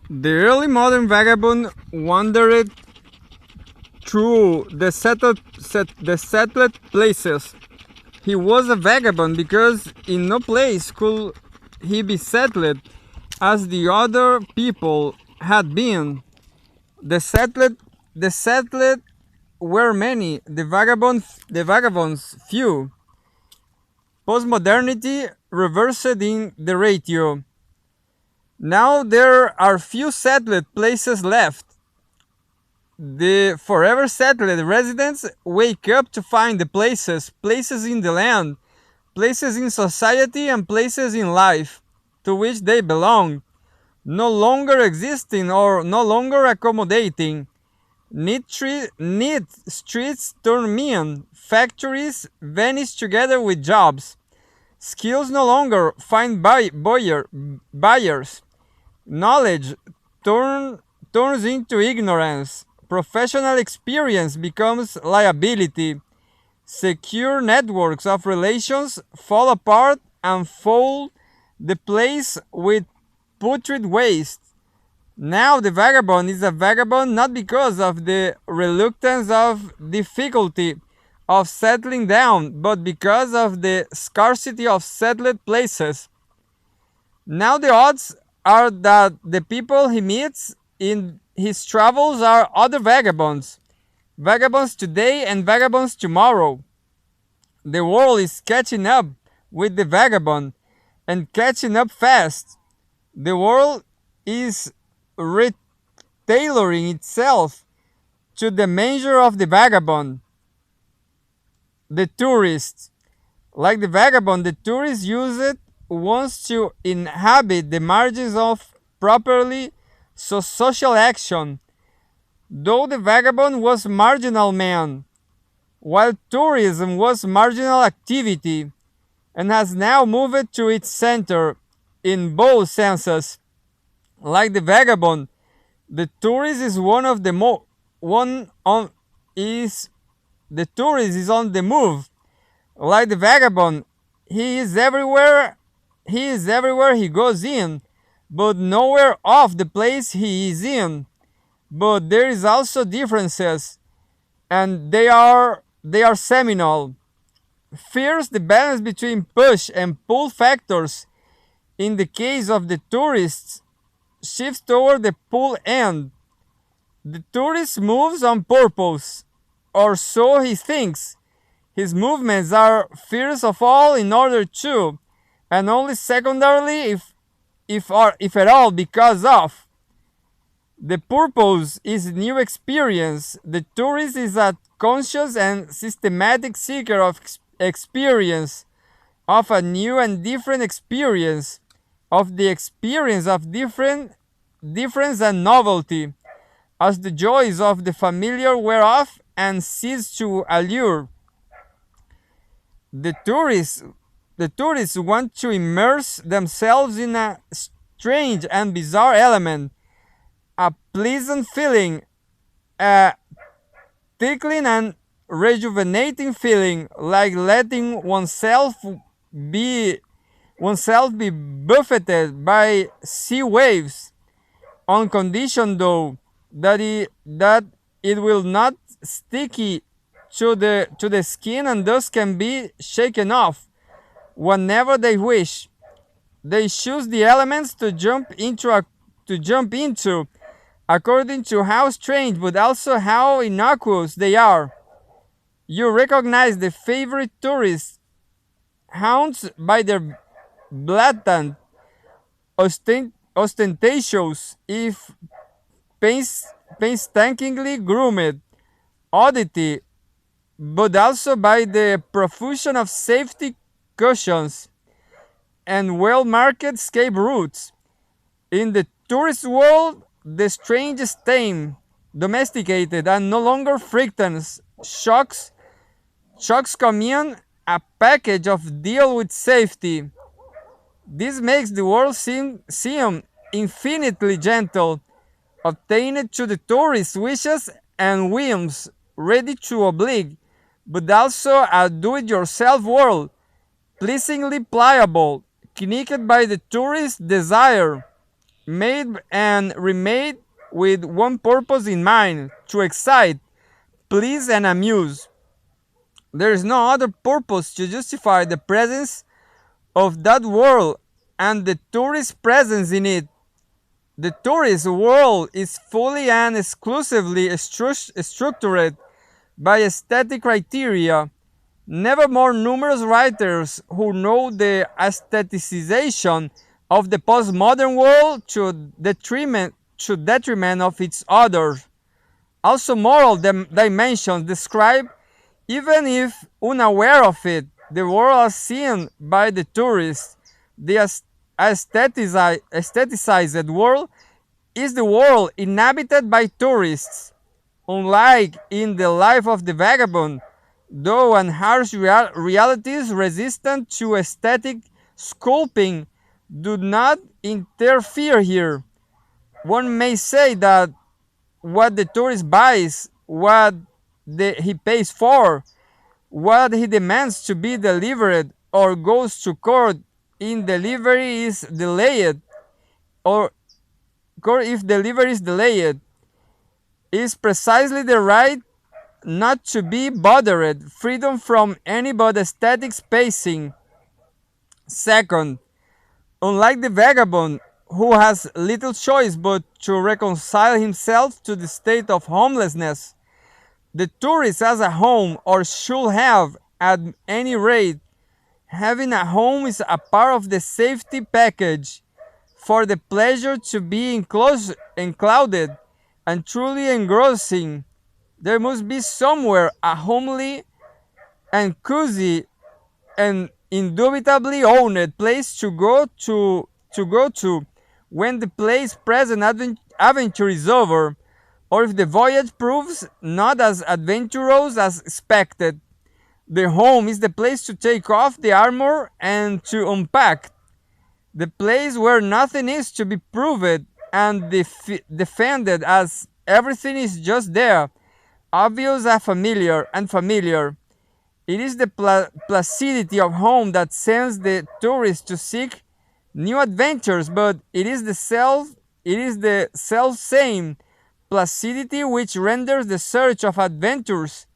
The early modern vagabond wandered through the settled places. He was a vagabond because in no place could he be settled as the other people had been. The settled, the settled were many, the vagabonds few. Postmodernity reversed in the ratio. Now there are few settled places left. The forever settled residents wake up to find the places in the land, places in society, and places in life to which they belong, no longer existing or no longer accommodating. Neat streets turn mean, factories vanish together with jobs, skills no longer find buyers, knowledge turns into ignorance, professional experience becomes liability, secure networks of relations fall apart and fold the place with putrid waste. Now the vagabond is a vagabond not because of the reluctance of difficulty of settling down, but because of the scarcity of settled places. Now the odds are that the people he meets in his travels are other vagabonds, vagabonds today and vagabonds tomorrow. The world is catching up with the vagabond and catching up fast. The world is retailoring itself to the measure of the vagabond, the tourist. Like the vagabond, the tourist wants to inhabit the margins of properly social action, though the vagabond was marginal man, while tourism was marginal activity, and has now moved to its center in both senses. Like the vagabond, the tourist is one of the one on is the tourist is on the move. Like the vagabond, he is everywhere. He is everywhere he goes in, but nowhere off the place he is in. But there is also differences, and they are seminal. First, the balance between push and pull factors in the case of the tourists shifts toward the pull end. The tourist moves on purpose, or so he thinks. His movements are first of all in order to, and only secondarily, if at all, because of. The purpose is new experience. The tourist is a conscious and systematic seeker of experience, of a new and different experience, of the experience of difference and novelty, as the joys of the familiar wear off and cease to allure. The tourists, the tourists want to immerse themselves in a strange and bizarre element, a pleasant feeling, a tickling and rejuvenating feeling, like letting be oneself be buffeted by sea waves, on condition though that it will not sticky to the skin and thus can be shaken off whenever they wish. They choose the elements to jump into according to how strange but also how innocuous they are. You recognize the favorite tourist haunts by their blatant, ostentatious, if painstakingly groomed oddity, but also by the profusion of safety cushions and well marked escape routes. In the tourist world, the strange is tame, domesticated, and no longer frightens, shocks commune a package of deal with safety. This makes the world seem infinitely gentle, obtained to the tourist's wishes and whims, ready to oblige, but also a do-it-yourself world, pleasingly pliable, knicked by the tourist's desire. made and remade with one purpose in mind: to excite, please, and amuse. There is no other purpose to justify the presence of that world and the tourist presence in it. The tourist world is fully and exclusively structured by aesthetic criteria. Never more numerous writers who know the aestheticization of the postmodern world to detriment of its others. Also, moral dimensions describe, even if unaware of it, the world as seen by the tourist. The aestheticized world is the world inhabited by tourists. Unlike in the life of the vagabond, though and harsh realities resistant to aesthetic sculpting do not interfere here. One may say that what the tourist buys, what he pays for, what he demands to be delivered or goes to court in delivery is delayed, or if delivery is delayed, is precisely the right not to be bothered, freedom from any but aesthetic spacing. Second, unlike the vagabond, who has little choice but to reconcile himself to the state of homelessness, the tourist has a home, or should have at any rate. Having a home is a part of the safety package. For the pleasure to be enclouded and truly engrossing, there must be somewhere a homely and cozy and indubitably owned place to go to when the place present adventure is over, or if the voyage proves not as adventurous as expected. The home is the place to take off the armor and to unpack, the place where nothing is to be proved and defended, as everything is just there, obvious and familiar. It is the placidity of home that sends the tourist to seek new adventures, but it is the self same placidity which renders the search of adventures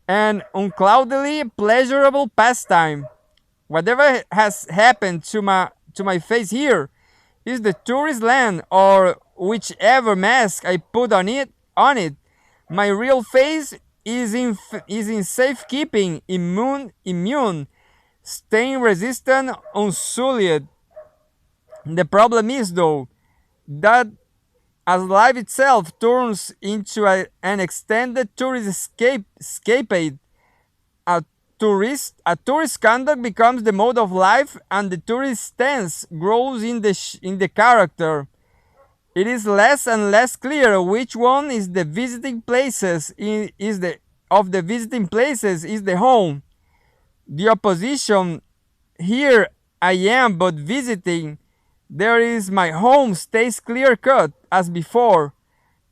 an uncloudedly pleasurable pastime. Whatever has happened to my face here is the tourist land, or whichever mask I put on it. My real face is in safekeeping, immune, stain resistant, unsullied. The problem is, though, that as life itself turns into an extended tourist escapade, a tourist conduct becomes the mode of life, and the tourist stance grows in the character. It is less and less clear which one is the visiting places of the visiting places is the home. The opposition: here I am but visiting, there is my home, stays clear cut as before,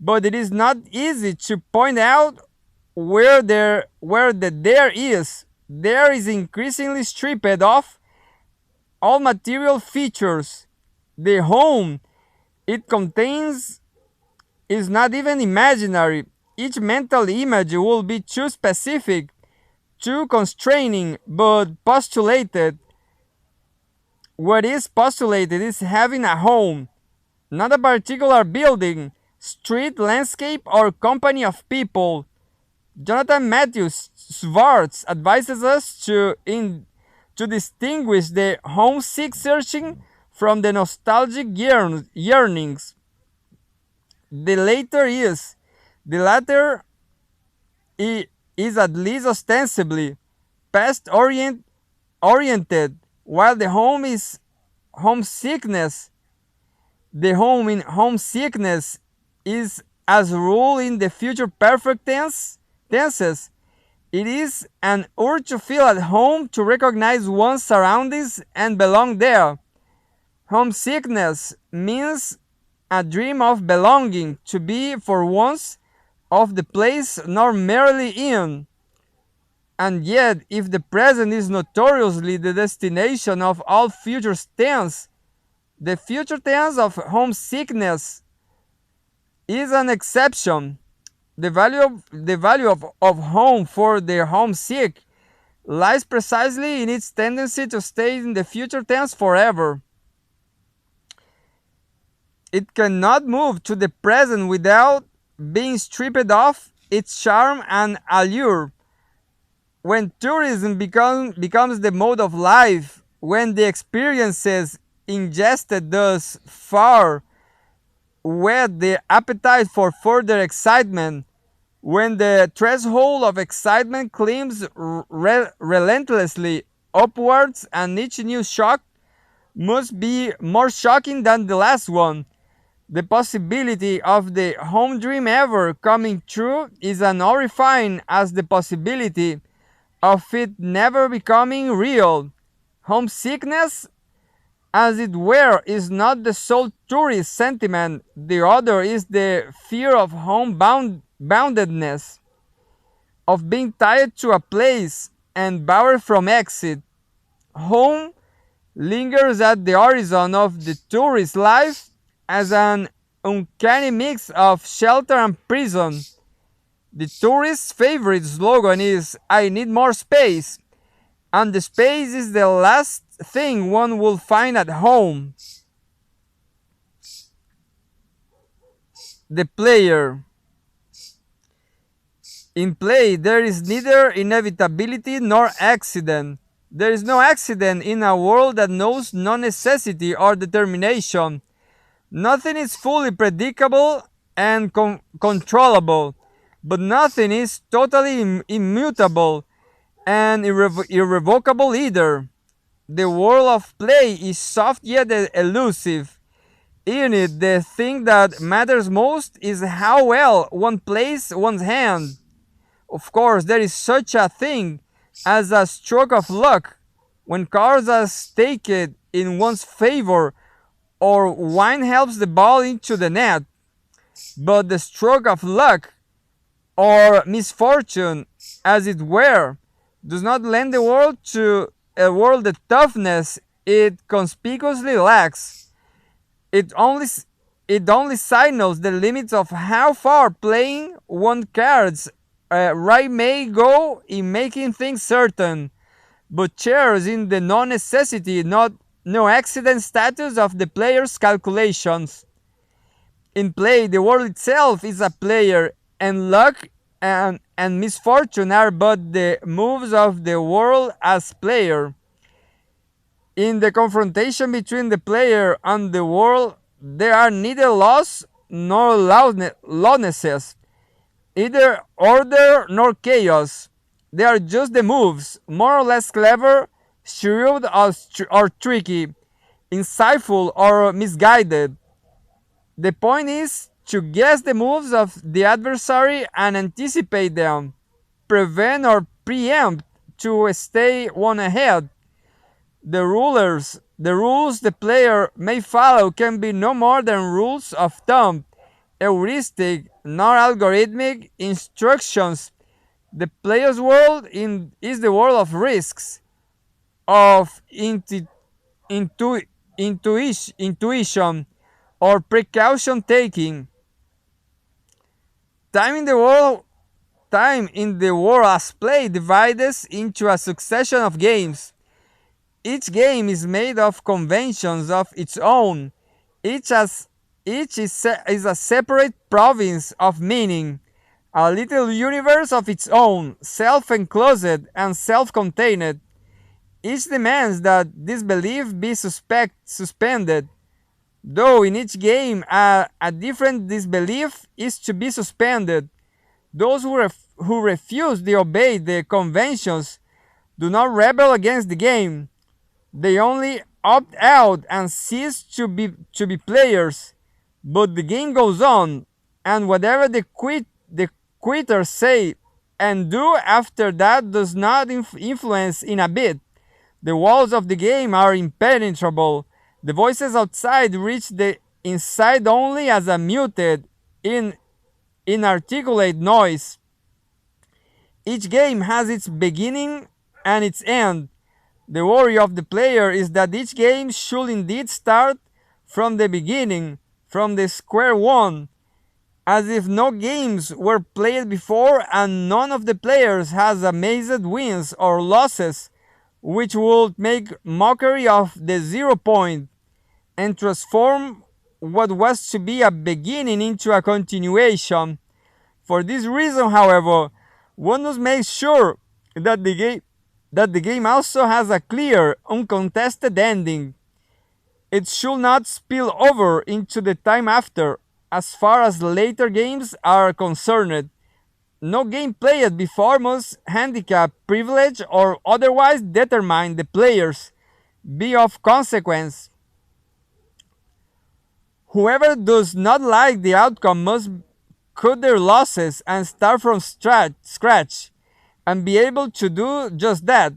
but it is not easy to point out where the there is. There is increasingly stripped of all material features. The home it contains is not even imaginary. Each mental image will be too specific, too constraining, but postulated. What is postulated is having a home, not a particular building, street, landscape, or company of people. Jonathan Matthews Schwartz advises us to distinguish the homesick searching from the nostalgic yearnings. The latter is at least ostensibly past oriented, while the home is homesickness. The home in homesickness is as a rule in the future perfect tenses. It is an urge to feel at home, to recognize one's surroundings and belong there. Homesickness means a dream of belonging, to be for once of the place, not merely in. And yet, if the present is notoriously the destination of all future stands, The future tense of homesickness is an exception. The value of home for the homesick lies precisely in its tendency to stay in the future tense forever. It cannot move to the present without being stripped of its charm and allure. When tourism becomes the mode of life, when the experiences ingested thus far whet the appetite for further excitement, when the threshold of excitement climbs relentlessly upwards and each new shock must be more shocking than the last one, the possibility of the home dream ever coming true is as horrifying as the possibility of it never becoming real. Homesickness, as it were, is not the sole tourist sentiment, the other is the fear of boundedness, of being tied to a place and barred from exit. Home lingers at the horizon of the tourist life as an uncanny mix of shelter and prison. The tourist's favorite slogan is "I need more space," and the space is the last thing one will find at home. The player. In play, there is neither inevitability nor accident. There is no accident in a world that knows no necessity or determination. Nothing is fully predicable and controllable, but nothing is totally immutable and irrevocable either. The world of play is soft yet elusive. In it, the thing that matters most is how well one plays one's hand. Of course, there is such a thing as a stroke of luck when cards are staked in one's favor or wine helps the ball into the net. But the stroke of luck, or misfortune, as it were, does not lend the world the toughness it conspicuously lacks. It only signals the limits of how far playing one cards right may go in making things certain, but shares in the no-necessity, no accident status of the player's calculations. In play, the world itself is a player, and luck and misfortune are but the moves of the world as player. In the confrontation between the player and the world, there are neither laws nor lawnesses, either order nor chaos. They are just the moves, more or less clever, shrewd or tricky, insightful or misguided. The point is to guess the moves of the adversary and anticipate them, prevent or preempt to stay one ahead. The rules the player may follow can be no more than rules of thumb, heuristic, nor algorithmic instructions. The player's world is the world of risks, of intuition, or precaution taking. Time in the world as play divides into a succession of games. Each game is made of conventions of its own. Each is a separate province of meaning, a little universe of its own, self-enclosed and self-contained. Each demands that this belief be suspended, though in each game a different disbelief is to be suspended. Those who refuse to obey the conventions do not rebel against the game. They only opt out and cease to be players. But the game goes on, and whatever the quitters say and do after that does not influence in a bit. The walls of the game are impenetrable. The voices outside reach the inside only as a muted, inarticulate noise. Each game has its beginning and its end. The worry of the player is that each game should indeed start from the beginning, from the square one, as if no games were played before and none of the players has amazed wins or losses, which would make mockery of the 0 point and transform what was to be a beginning into a continuation. For this reason, however, one must make sure that the game also has a clear, uncontested ending. It should not spill over into the time after, as far as later games are concerned. No game played before must handicap, privilege, or otherwise determine the players, be of consequence. Whoever does not like the outcome must cut their losses and start from scratch, and be able to do just that.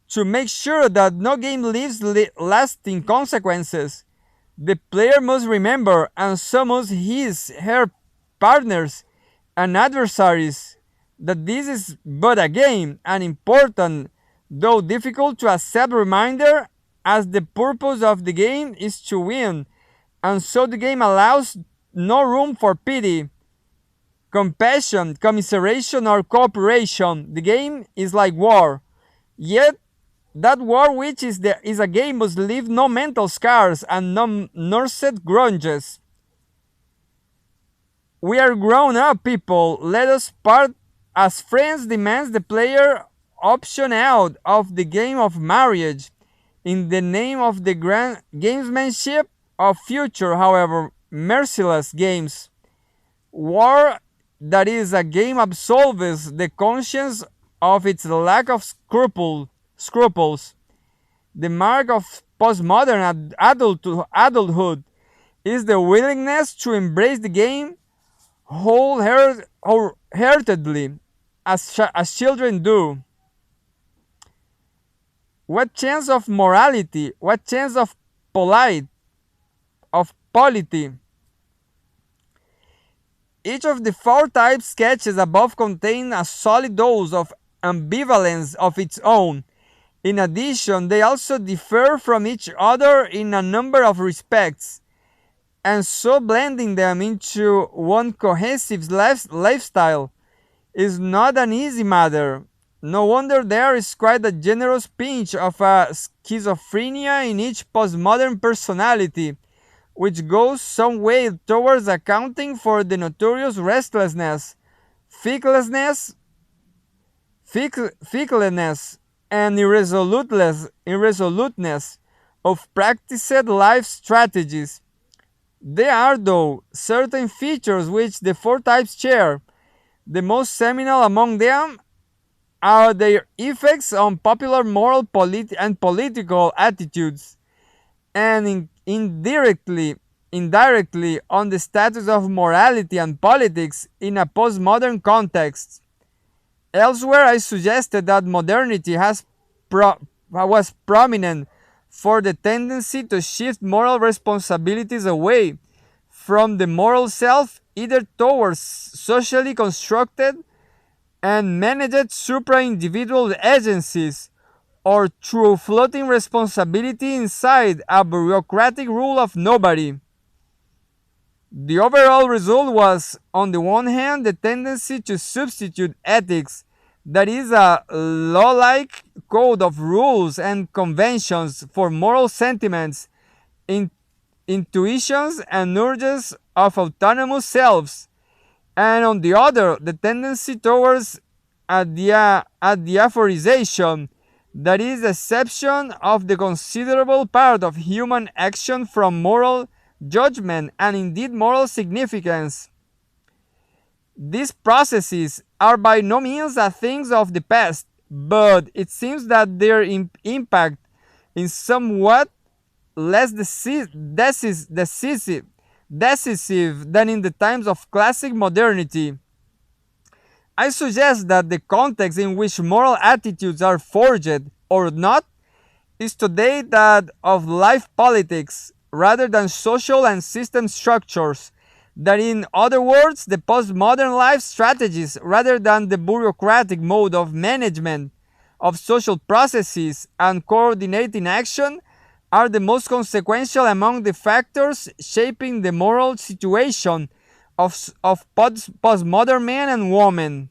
To make sure that no game leaves lasting consequences, the player must remember, and so must her partners and adversaries, that this is but a game, an important, though difficult to accept reminder, as the purpose of the game is to win, and so the game allows no room for pity, compassion, commiseration, or cooperation. The game is like war. Yet that war which is a game must leave no mental scars and no nursed grudges. We are grown up people. Let us part as friends demands the player option out of the game of marriage in the name of the grand gamesmanship of future, however merciless games. War, that is a game, absolves the conscience of its lack of scruples. The mark of postmodern adulthood is the willingness to embrace the game wholeheartedly, as children do. What chance of morality, what chance of polity? Each of the four types sketches above contain a solid dose of ambivalence of its own. In addition, they also differ from each other in a number of respects, and so blending them into one cohesive lifestyle is not an easy matter. No wonder there is quite a generous pinch of a schizophrenia in each postmodern personality, which goes some way towards accounting for the notorious restlessness, fickleness, and irresoluteness of practiced life strategies. There are, though, certain features which the four types share. The most seminal among them are their effects on popular moral and political attitudes, and indirectly on the status of morality and politics in a postmodern context. Elsewhere, I suggested that modernity was prominent for the tendency to shift moral responsibilities away from the moral self, either towards socially constructed and managed supra-individual agencies, or through floating responsibility inside a bureaucratic rule of nobody. The overall result was, on the one hand, the tendency to substitute ethics, that is, a law-like code of rules and conventions, for moral sentiments, intuitions, and urges of autonomous selves, and on the other, the tendency towards a diaphorization, that is, the exception of the considerable part of human action from moral judgment and indeed moral significance. These processes are by no means a things of the past, but it seems that their impact is somewhat less decisive than in the times of classic modernity. I suggest that the context in which moral attitudes are forged or not is today that of life politics rather than social and system structures. That, in other words, the postmodern life strategies rather than the bureaucratic mode of management of social processes and coordinating action are the most consequential among the factors shaping the moral situation of postmodern men and women.